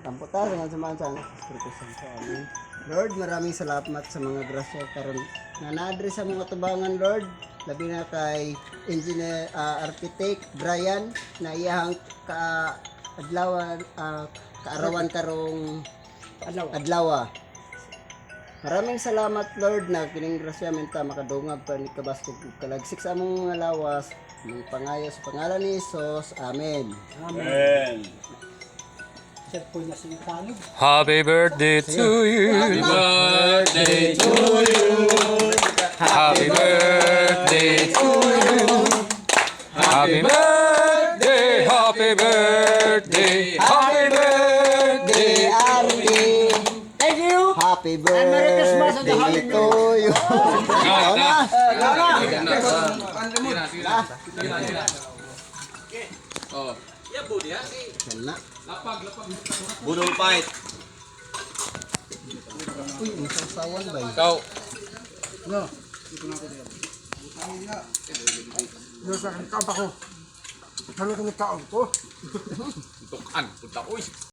Tamputa dengan samahan sa amin. Lord, maraming salamat sa mga grasya karon nga na-address sa mga tubangan, Lord. Labi na kay engineer architect Brian na iyang kaarawan karong adlaw. Maraming salamat, Lord, na kining grasya minta makadungag pa ni kabastog kalagsik sa among mga lawas. Mga pangayo sa pangalan ni Jesus. Amen. Amen. Happy birthday to you. Happy birthday to you. Happy birthday to you. Happy birthday, happy birthday, happy birthday. Arlie. Thank you. Happy Merry Christmas and birthday Happy to you. Oh. Kana. Budol fight. Uy, ang sasawan ba? Ikaw. Sa akin, kampa ko. Ano kang taon ko? Tukan. Punta. Uy.